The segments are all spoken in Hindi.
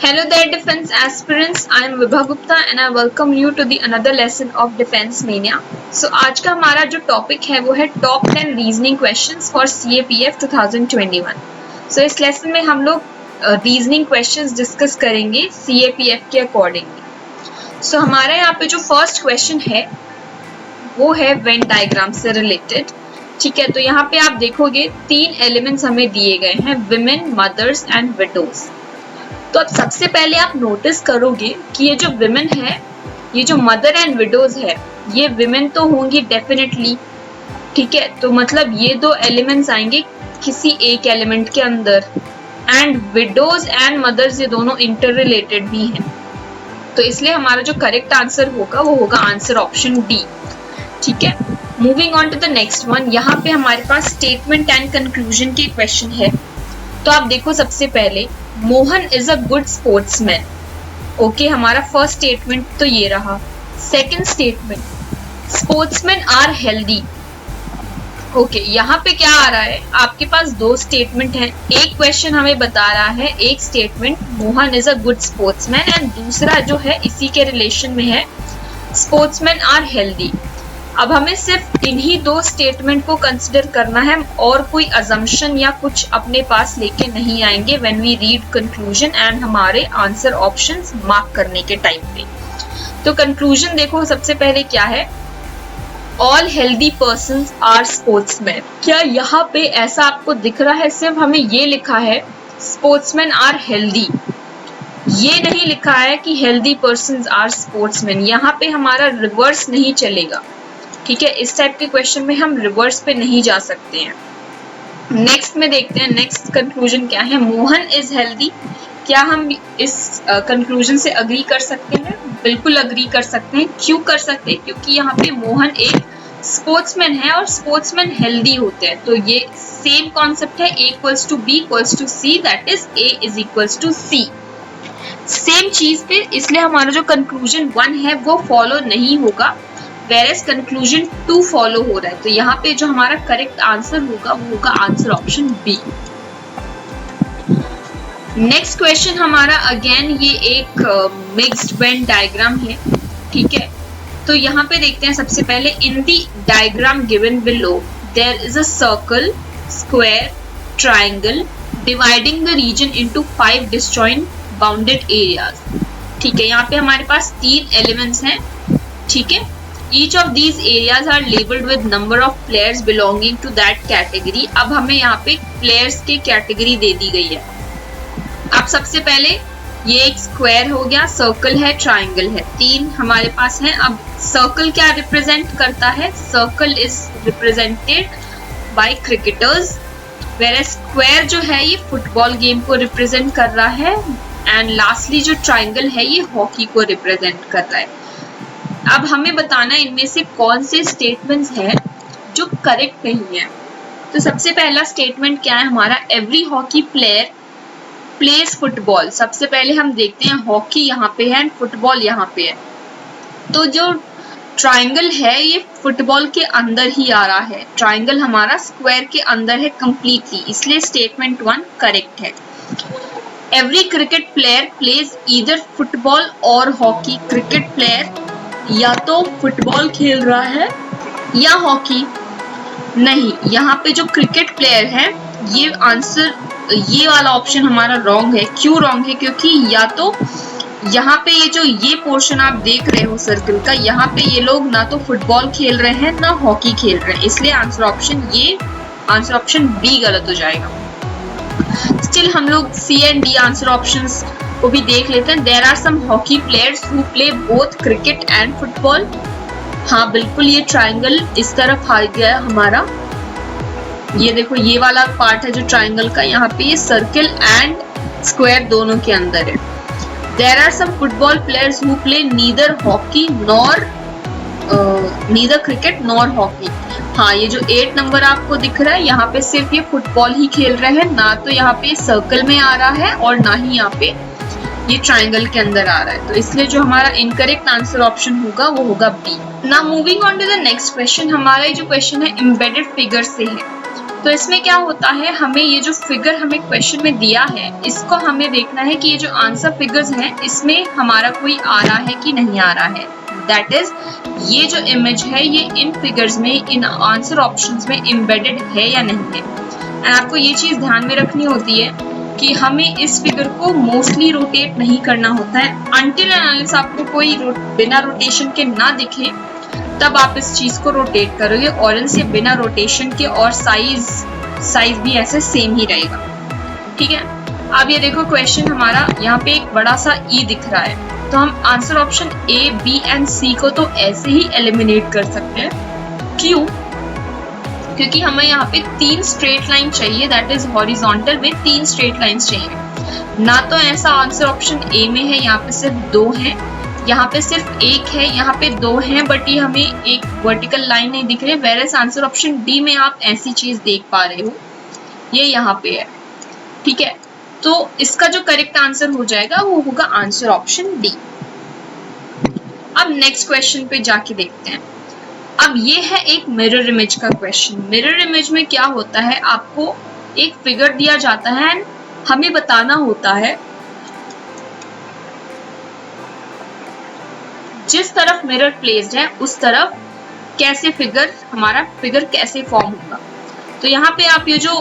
Hello there defense aspirants, I am Vibha Gupta and I welcome you to the another lesson of Defense Mania. So आज का हमारा जो टॉपिक है वो है top 10 reasoning questions for CAPF 2021. So इस लेसन में हम लोग रीजनिंग क्वेश्चंस डिस्कस करेंगे CAPF के अकॉर्डिंगली. So हमारा यहाँ पे जो फर्स्ट क्वेश्चन है वो है वेन डायग्राम से रिलेटेड. ठीक है, तो यहाँ पे आप देखोगे 3 एलिमेंट्स हमें दिए गए हैं, विमेन, मदर्स एंड विडोज. तो अब सबसे पहले आप नोटिस करोगे कि ये जो विमेन है, ये जो मदर एंड विडोज है, ये विमेन तो होंगी डेफिनेटली. ठीक है, तो मतलब ये 2 एलिमेंट्स आएंगे किसी एक एलिमेंट के अंदर. एंड विडोज एंड मदर्स ये दोनों इंटर रिलेटेड भी हैं. तो इसलिए हमारा जो करेक्ट आंसर होगा वो होगा आंसर ऑप्शन डी. ठीक है, moving on to the next one. यहाँ पे हमारे पास स्टेटमेंट एंड कंक्लूजन के क्वेश्चन है. तो आप देखो, सबसे पहले Mohan is a good sportsman. Okay, हमारा फर्स्ट स्टेटमेंट तो ये रहा. Second statement, sportsman are healthy. Okay, यहाँ पे क्या आ रहा है, आपके पास 2 स्टेटमेंट हैं. एक क्वेश्चन हमें बता रहा है, एक statement Mohan is a good sportsman and दूसरा जो है इसी के रिलेशन में है, स्पोर्ट्समैन आर हेल्दी. अब हमें सिर्फ इन्हीं 2 स्टेटमेंट को कंसिडर करना है और कोई अजम्पशन या कुछ अपने पास लेके नहीं आएंगे when we read conclusion and हमारे आंसर ऑप्शंस मार्क करने के टाइम पे. तो कंक्लूजन देखो, सबसे पहले क्या है, all healthy persons are sportsman. क्या यहाँ पे ऐसा आपको दिख रहा है, सिर्फ हमें ये लिखा है स्पोर्ट्समैन आर हेल्दी, ये नहीं लिखा है कि हेल्दी पर्संस आर स्पोर्ट्समैन. यहाँ पे हमारा रिवर्स नहीं चलेगा. ठीक है, इस टाइप के क्वेश्चन में हम रिवर्स पे नहीं जा सकते हैं. नेक्स्ट में देखते हैं, नेक्स्ट कंक्लूजन क्या है, मोहन इज हेल्दी. क्या हम इस कंक्लूजन से अग्री कर सकते हैं? बिल्कुल अग्री कर सकते हैं. क्यों कर सकते हैं? क्योंकि यहाँ पे मोहन एक स्पोर्ट्समैन है और स्पोर्ट्समैन हेल्दी होते हैं. तो ये सेम कॉन्सेप्ट है, A equals to B equals to C, that is A is equals to C. Same चीज पे, इसलिए हमारा जो कंक्लूजन 1 है वो फॉलो नहीं होगा, whereas conclusion 2 फॉलो हो रहा है. तो यहाँ पे जो हमारा करेक्ट आंसर होगा वो होगा answer option B. Next question हमारा अगेन ये एक मिक्स्ड वेन डायग्राम है. ठीक है, तो यहाँ पे देखते हैं सबसे पहले, in the diagram given below there is a circle, square, triangle dividing the region into 5 disjoint bounded areas. ठीक है, यहाँ पे हमारे पास 3 एलिमेंट्स हैं. ठीक है, each of these areas are labeled with number of players belonging to that category. अब हमें यहाँ पे players की कैटेगरी दे दी गई है. अब सबसे पहले ये एक स्क्वायर हो गया, सर्कल है, ट्राइंगल है, 3 हमारे पास हैं. अब सर्कल क्या रिप्रेजेंट करता है? Circle is represented by cricketers, where square जो है ये फुटबॉल गेम को रिप्रेजेंट कर रहा है एंड लास्टली जो ट्राइंगल है ये हॉकी को रिप्रेजेंट कर रहा है. अब हमें बताना है इनमें से कौन से स्टेटमेंट्स हैं जो करेक्ट नहीं है. तो सबसे पहला स्टेटमेंट क्या है हमारा, every hockey player plays football. सबसे पहले हम देखते हैं, हॉकी यहाँ पे है एंड फुटबॉल यहाँ पे है. तो जो ट्राइंगल है ये फुटबॉल के अंदर ही आ रहा है, ट्राइंगल हमारा स्क्वायर के अंदर है कंप्लीटली, इसलिए स्टेटमेंट 1 करेक्ट है. Every cricket player plays either football और हॉकी. क्रिकेट प्लेयर या तो फुटबॉल खेल रहा है या हॉकी. नहीं, यहाँ पे जो क्रिकेट प्लेयर है ये आंसर, ये वाला ऑप्शन हमारा रॉन्ग है. क्यों रॉन्ग है? क्योंकि या तो यहाँ पे ये पोर्शन आप देख रहे हो सर्कल का, यहाँ पे ये लोग ना तो फुटबॉल खेल रहे हैं ना हॉकी खेल रहे हैं, इसलिए आंसर ऑप्शन बी गलत हो जाएगा. स्टिल हम लोग C and D answer options को भी देख लेते हैं. There are some hockey players who play both cricket and football. हाँ बिल्कुल, ये ट्राइंगल इस तरफ आ गया हमारा. ये देखो, ये वाला पार्ट है जो ट्राइंगल का, यहाँ पे ये सर्कल एंड स्क्वायर दोनों के अंदर है. There are some football players who play neither hockey nor neither cricket nor hockey. हाँ, ये जो 8 नंबर आपको दिख रहा है यहाँ पे सिर्फ ये फुटबॉल ही खेल रहे हैं, ना तो यहाँ पे सर्कल में आ रहा है और ना ही यहाँ पे ये ट्राइंगल के अंदर आ रहा है. तो इसलिए जो हमारा इनकरेक्ट आंसर ऑप्शन होगा वो होगा B. Now moving on to the next question. हमारा जो क्वेश्चन है एम्बेडेड फिगर से है. तो इसमें क्या होता है, हमें ये जो फिगर हमें क्वेश्चन में दिया है इसको हमें देखना है कि ये जो आंसर फिगर्स हैं इसमें हमारा कोई आ रहा है कि नहीं आ रहा है। दैट इज ये जो इमेज है ये इन फिगर्स में, इन आंसर ऑप्शंस में एम्बेडेड है या नहीं है। एंड आपको ये चीज ध्यान में रखनी होती है कि हमें इस फिगर को मोस्टली रोटेट नहीं करना होता है अनटिल अनलेस आपको कोई बिना रोटेशन के ना दिखे, तब आप इस चीज को रोटेट करोगे, और इनसे बिना रोटेशन के और साइज भी ऐसे सेम ही रहेगा। ठीक है, अब ये देखो क्वेश्चन हमारा यहाँ पे एक बड़ा सा ई दिख रहा है, तो हम answer option A, B and C को तो ऐसे ही एलिमिनेट कर सकते हैं। क्यों? क्योंकि हमें यहाँ पे 3 स्ट्रेट लाइन चाहिए, दैट इज हॉरिजॉन्टल में 3 स्ट्रेट लाइंस चाहिए। ना तो ऐसा आंसर ऑप्शन ए में है, यहाँ पे सिर्फ 2 है, यहाँ पे सिर्फ 1 है, यहाँ पे 2 हैं, बट ये हमें एक वर्टिकल लाइन नहीं दिख रही। वेरएस आंसर ऑप्शन डी में आप ऐसी चीज देख पा रहे हो, ये यहाँ पे है। ठीक है, तो इसका जो करेक्ट आंसर हो जाएगा वो होगा आंसर ऑप्शन डी। अब नेक्स्ट क्वेश्चन पे जाके देखते हैं। अब ये है एक मिरर इमेज का क्वेश्चन। मिरर इमेज में क्या होता है, आपको एक फिगर दिया जाता है एंड हमें बताना होता है जिस तरफ मिरर प्लेस्ड है उस तरफ कैसे हमारा फिगर कैसे फॉर्म होगा। तो यहाँ पे आप ये जो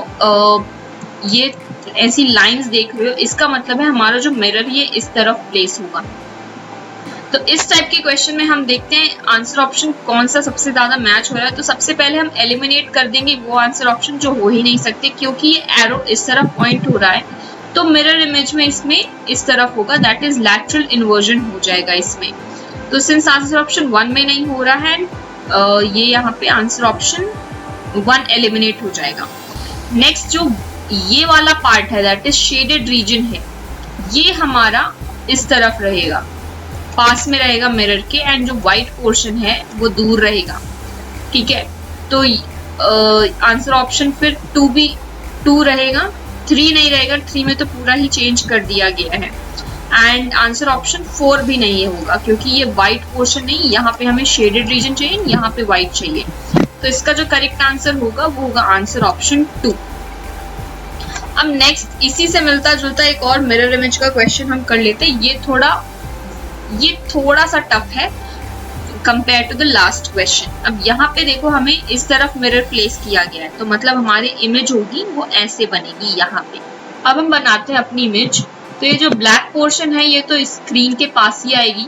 ये ऐसी लाइंस देख रहे हो, इसका मतलब है हमारा जो मिरर ये इस तरफ प्लेस होगा। तो इस टाइप के क्वेश्चन में हम देखते हैं आंसर ऑप्शन कौन सा सबसे ज्यादा मैच हो रहा है। तो सबसे पहले हम एलिमिनेट कर देंगे वो आंसर ऑप्शन जो हो ही नहीं सकते, क्योंकि ये एरो इस तरफ पॉइंट हो रहा है, तो मिरर इमेज में इसमें इस तरफ होगा, दैट इज लैटरल इन्वर्जन हो जाएगा इसमें। तो सिंस आंसर ऑप्शन 1 में नहीं हो रहा है, ये यहाँ पे आंसर ऑप्शन 1 एलिमिनेट हो जाएगा। नेक्स्ट जो ये वाला पार्ट है दैट इज शेडेड रीजन है, ये हमारा इस तरफ रहेगा, पास में रहेगा मिरर के, एंड जो व्हाइट पोर्शन है वो दूर रहेगा। ठीक है, तो आंसर ऑप्शन फिर 2 रहेगा, 3 नहीं रहेगा, 3 में तो पूरा ही चेंज कर दिया गया है। एंड आंसर ऑप्शन 4 भी नहीं होगा, क्योंकि ये व्हाइट पोर्शन नहीं, यहाँ पे हमें शेडेड रीजन चाहिए, यहाँ पे व्हाइट चाहिए। तो इसका जो करेक्ट आंसर होगा वो होगा आंसर ऑप्शन 2। अब नेक्स्ट इसी से मिलता जुलता एक और मिरर इमेज का क्वेश्चन हम कर लेते हैं। ये थोड़ा सा टफ है compare to the last question. अब यहाँ पे देखो हमें इस तरफ मिरर प्लेस किया गया है, तो मतलब हमारी इमेज होगी वो ऐसे बनेगी यहाँ पे। अब हम बनाते हैं अपनी इमेज। तो ये जो ब्लैक पोर्शन है ये तो स्क्रीन के पास ही आएगी,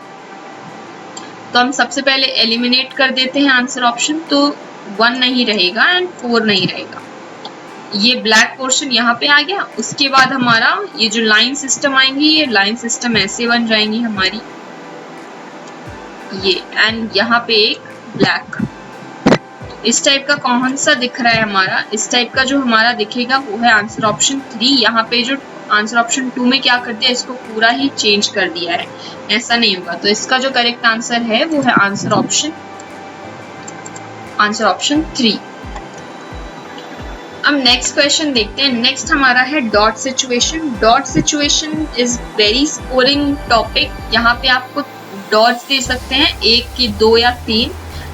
तो हम सबसे पहले एलिमिनेट कर देते हैं आंसर ऑप्शन, तो 1 नहीं रहेगा एंड 4 नहीं रहेगा। ये ब्लैक पोर्शन यहाँ पे आ गया। उसके बाद हमारा ये जो लाइन सिस्टम आएंगी, ये लाइन सिस्टम ऐसे बन जाएंगी हमारी, ये एंड यहाँ पे एक ब्लैक इस टाइप का कौन सा दिख रहा है हमारा, इस टाइप का जो हमारा दिखेगा वो है आंसर ऑप्शन 3। यहाँ पे जो आंसर ऑप्शन 2 में क्या कर दिया, इसको पूरा ही चेंज कर दिया है, ऐसा नहीं होगा। तो इसका जो करेक्ट आंसर है वो है आंसर ऑप्शन 3। अब नेक्स्ट क्वेश्चन देखते हैं। नेक्स्ट हमारा है dot situation. Dot situation is very scoring topic. यहाँ पे आपको डॉट्स दे सकते हैं, 1 की 2 या 3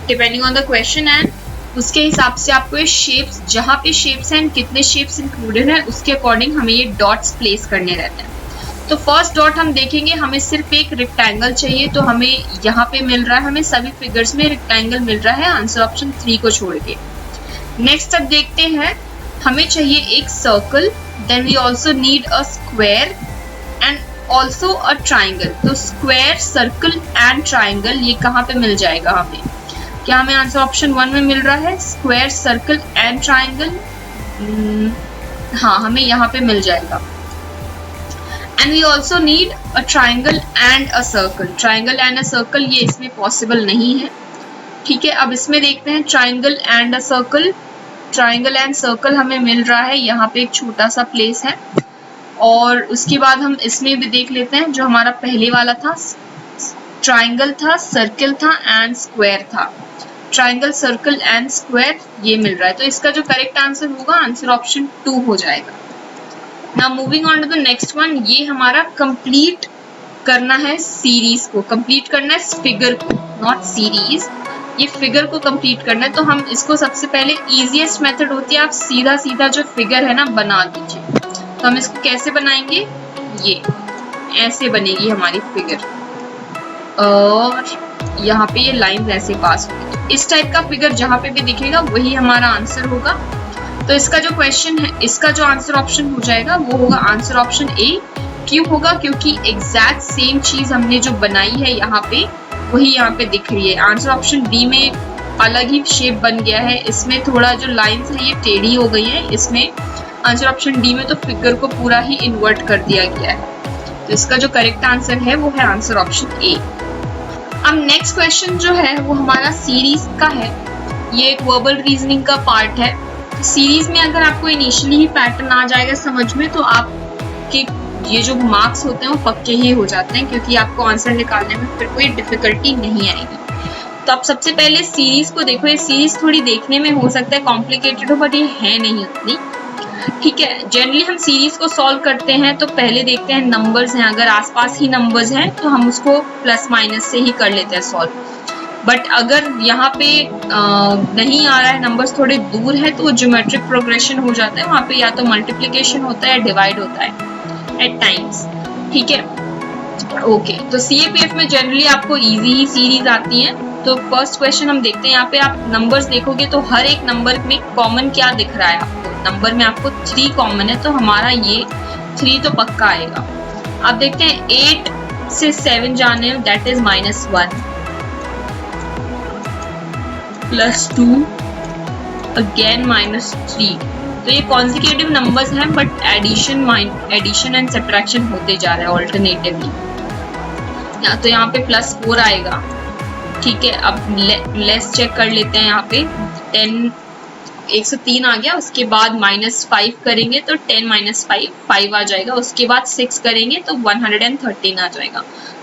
depending on the question, and उसके हिसाब से आपको ये शेप्स, जहाँ पे शेप्स हैं कितने शेप्स इंक्लूडेड हैं उसके अकॉर्डिंग हमें ये डॉट्स प्लेस करने रहते हैं। तो फर्स्ट डॉट हम देखेंगे, हमें सिर्फ एक रेक्टेंगल चाहिए, तो हमें यहाँ पे मिल रहा है, हमें सभी फिगर्स में रेक्टेंगल मिल रहा है आंसर ऑप्शन 3 को छोड़ के। नेक्स्ट अब देखते हैं, हमें चाहिए एक circle, then we also need a square and also a triangle. तो स्क्वायर, सर्कल एंड ट्राइंगल ये कहाँ पे मिल जाएगा हमें? क्या हमें आंसर ऑप्शन 1 में मिल रहा है स्क्वायर, सर्कल एंड ट्राइंगल? हाँ, हमें यहाँ पे मिल जाएगा। And we also need a triangle and a circle. Triangle and a circle ये इसमें पॉसिबल नहीं है। ठीक है, अब इसमें देखते हैं triangle and a circle. Triangle and circle हमें मिल रहा है, यहाँ पे एक छोटा सा प्लेस है। और उसके बाद हम इसमें भी देख लेते हैं, जो हमारा पहले वाला था ट्राइंगल था, सर्कल था एंड स्क्वायर था। ट्राइंगल, सर्कल एंड स्क्वायर ये मिल रहा है, तो इसका जो करेक्ट आंसर होगा आंसर ऑप्शन 2 हो जाएगा। Now moving on to the next one. ये हमारा कंप्लीट करना है सीरीज को, कंप्लीट करना है फिगर को, नॉट सीरीज। ये फिगर को कंप्लीट करना है, तो हम इसको सबसे पहले इजीएस्ट मेथड होती है, आप सीधा सीधा जो फिगर है ना बना दीजिए। तो हम इसको कैसे बनाएंगे, ये ऐसे बनेगी हमारी फिगर, और यहाँ पे ये लाइन ऐसे पास होगी। तो इस टाइप का फिगर जहाँ पे भी दिखेगा वही हमारा आंसर होगा। तो इसका जो क्वेश्चन है, इसका जो आंसर ऑप्शन हो जाएगा वो होगा आंसर ऑप्शन ए। क्यों होगा, क्योंकि एग्जैक्ट सेम चीज हमने जो बनाई है यहाँ पे वही यहाँ पे दिख रही है। आंसर ऑप्शन डी में अलग ही शेप बन गया है, इसमें थोड़ा जो लाइंस है ये टेढ़ी हो गई है, इसमें आंसर ऑप्शन डी में तो फिगर को पूरा ही इन्वर्ट कर दिया गया है। तो इसका जो करेक्ट आंसर है वो है आंसर ऑप्शन ए। अब नेक्स्ट क्वेश्चन जो है वो हमारा सीरीज का है, ये एक वर्बल रीजनिंग का पार्ट है। सीरीज में अगर आपको इनिशियली ही पैटर्न आ जाएगा समझ में, तो आपके ये जो मार्क्स होते हैं वो पक्के ही हो जाते हैं, क्योंकि आपको आंसर निकालने में फिर कोई डिफिकल्टी नहीं आएगी। तो आप सबसे पहले सीरीज को देखो। ये सीरीज थोड़ी देखने में हो सकता है कॉम्प्लिकेटेड हो, बट ये है नहीं उतनी, ठीक है। जनरली हम सीरीज को सॉल्व करते हैं तो पहले देखते हैं नंबर्स हैं, अगर आसपास ही नंबर्स हैं तो हम उसको प्लस माइनस से ही कर लेते हैं सॉल्व। बट अगर यहाँ पे नहीं आ रहा है, नंबर्स थोड़े दूर है, तो ज्योमेट्रिक प्रोग्रेशन हो जाता है, वहाँ पे या तो मल्टीप्लिकेशन होता है, डिवाइड होता है एट टाइम्स, ठीक है। ओके, तो सीएपीएफ में जनरली आपको इजी ही सीरीज आती है। तो फर्स्ट क्वेश्चन हम देखते हैं, यहाँ पे आप नंबर्स देखोगे तो हर एक नंबर में कॉमन क्या दिख रहा है आपको, नंबर में आपको 3 कॉमन है, तो हमारा ये 3 तो पक्का आएगा। अब देखते हैं 8 से 7 जाने, दैट इज -1 +2 अगेन -3। तो ये कॉन्जिक्यूटिव नंबर्स हैं, बट एडिशन एंड सब्ट्रैक्शन होते जा रहा है ऑल्टरनेटिवली। तो यहाँ पे +4 आएगा, ठीक है। अब लेस चेक कर लेते हैं, यहाँ पे 103 आ गया, उसके बाद -5 करेंगे तो 10 - 5 आ जाएगा, उसके बाद 6 करेंगे तो 113 आ जाएगा।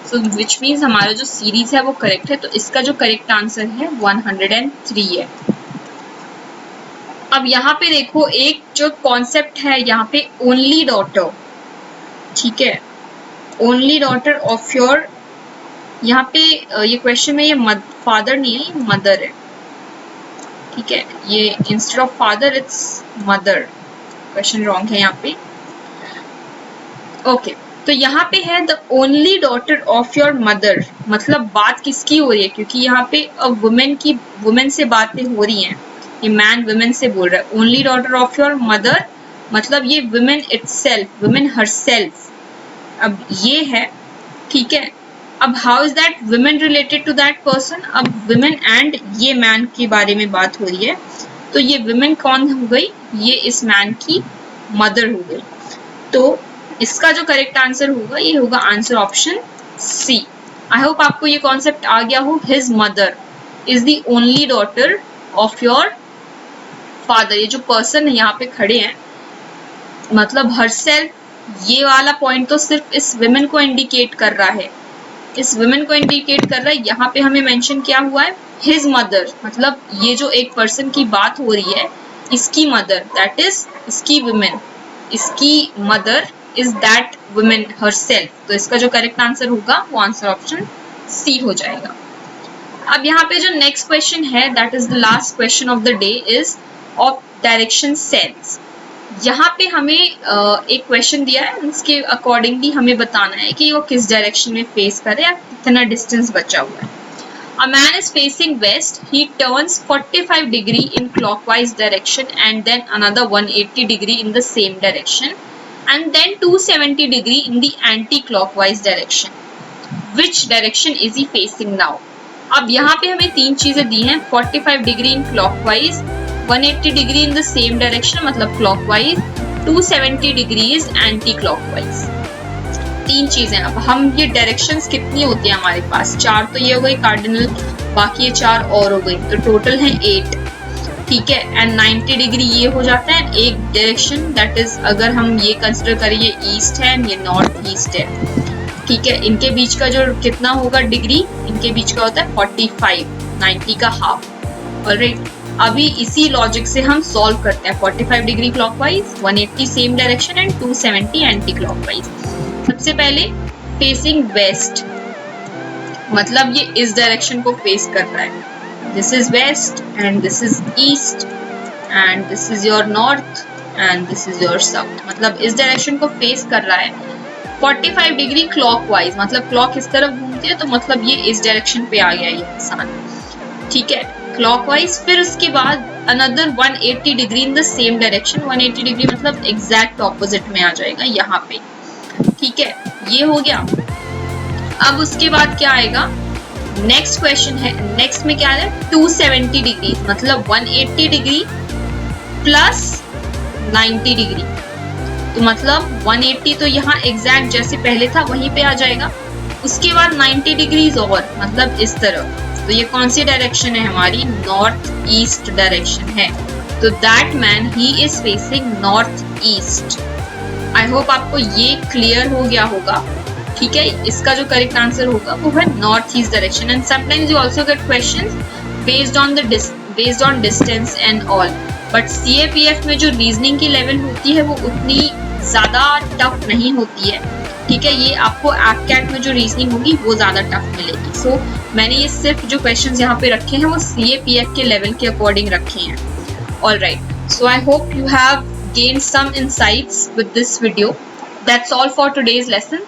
सो विच मीन्स हमारा जो सीरीज है वो करेक्ट है। तो इसका जो करेक्ट आंसर है 103 है। अब यहाँ पे देखो एक जो कॉन्सेप्ट है यहाँ पे, ओनली डॉटर, ठीक है, ओनली डॉटर ऑफ योर, यहाँ पे ये क्वेश्चन में ये फादर नहीं है, ये मदर है, ठीक है। ये instead of father it's mother, question wrong है यहाँ पे। ओके, तो यहाँ पे है the only daughter of your mother, मतलब बात किसकी हो रही है, क्योंकि यहाँ पे वुमेन से बातें हो रही हैं, ये मैन वुमेन से बोल रहा है। Only daughter of your mother मतलब ये वुमेन इटसेल्फ, वुमेन हरसेल्फ, अब ये है, ठीक है। अब how is that women related to that person, अब वुमेन एंड ये मैन के बारे में बात हो रही है, तो ये वुमेन कौन हो गई, ये इस मैन की मदर हो गई। तो इसका जो करेक्ट आंसर होगा ये होगा answer option C. I hope आपको ये कॉन्सेप्ट आ गया हो। His mother is the only daughter of your father, ये जो पर्सन यहाँ पे खड़े हैं, मतलब हरसेल्फ, ये वाला पॉइंट तो सिर्फ इस वुमेन को इंडिकेट कर रहा है, इस वुमेन को इंडिकेट कर रहा है। यहाँ पे हमें मेंशन क्या हुआ है, हिज मदर, मतलब ये जो एक पर्सन की बात हो रही है, इसकी मदर, दैट इज इसकी वुमेन, इसकी mother is that women herself. तो इसका जो करेक्ट आंसर होगा वो आंसर ऑप्शन सी हो जाएगा। अब यहाँ पे जो नेक्स्ट क्वेश्चन है, that is the last question of the day, is of direction sense. यहाँ पे हमें एक क्वेश्चन दिया है, उसके अकॉर्डिंगली हमें बताना है कि वो किस डायरेक्शन में फेस करे या कितना डिस्टेंस बचा हुआ है। A man is facing west. He turns 45 degree in clockwise direction and then another 180 degree in the same direction and then 270 degree in the anti-clockwise direction. Which direction is he facing now? अब यहाँ पे हमें 3 चीजें दी हैं, 45 degree in clockwise, 180 degree in the same direction मतलब क्लॉकवाइज, 270 डिग्रीज एंटी क्लॉकवाइज। 3 चीजें। अब हम ये डायरेक्शंस कितनी होती है हमारे पास, 4 तो ये हो गई कार्डिनल, बाकी ये 4 और हो गई, तो टोटल है 8, ठीक है। एंड 90 डिग्री ये हो जाता है एक डायरेक्शन, दैट इज अगर हम ये कंसिडर करें ये ईस्ट है ये नॉर्थ ईस्ट है, ठीक है। इनके बीच का जो कितना होगा डिग्री, इनके बीच का होता है 45, 90 का हाफ, ऑलराइट। अभी इसी लॉजिक से हम सॉल्व करते हैं, 45 degree clockwise, 180 same direction and 270 anti clockwise. सबसे पहले फेसिंग वेस्ट, मतलब ये इस डायरेक्शन को फेस कर रहा है, this is west and this is east and this is your north and this is your south. मतलब इस डायरेक्शन को फेस कर रहा है 45 डिग्री क्लॉकवाइज, मतलब क्लॉक इस तरफ घूमती है तो मतलब ये इस डायरेक्शन पे आ गया ये इंसान, ठीक है, क्लॉकवाइज। फिर उसके बाद another 180 degree in the same direction, 180 degree मतलब एग्जैक्ट ऑपोजिट में आ जाएगा यहाँ पे, ठीक है, ये हो गया। अब उसके बाद क्या आएगा, नेक्स्ट क्वेश्चन है, नेक्स्ट में क्या है 270 डिग्री, मतलब 180 डिग्री प्लस 90 डिग्री, तो मतलब 180 तो यहाँ एग्जैक्ट जैसे पहले था वहीं पे आ जाएगा। उसके बाद 90 डिग्रीज और मतलब इस तरफ, तो ये कौन सी डायरेक्शन है हमारी, नॉर्थ ईस्ट डायरेक्शन है, तो that man he is facing north east. I hope आपको ये क्लियर हो गया होगा, ठीक है। इसका जो करेक्ट आंसर होगा वो है north east direction. And sometimes you also get questions based on distance and all, but CAPF में जो रीजनिंग की लेवल होती है वो उतनी ज्यादा टफ नहीं होती है, ठीक है। ये आपको APCAT में जो रीजनिंग होगी वो ज्यादा टफ मिलेगी। सो मैंने ये सिर्फ जो क्वेश्चंस यहाँ पे रखे हैं वो CAPF के लेवल के अकॉर्डिंग रखे हैं। Alright, so I hope you have gained some insights with this video. That's all for today's lesson.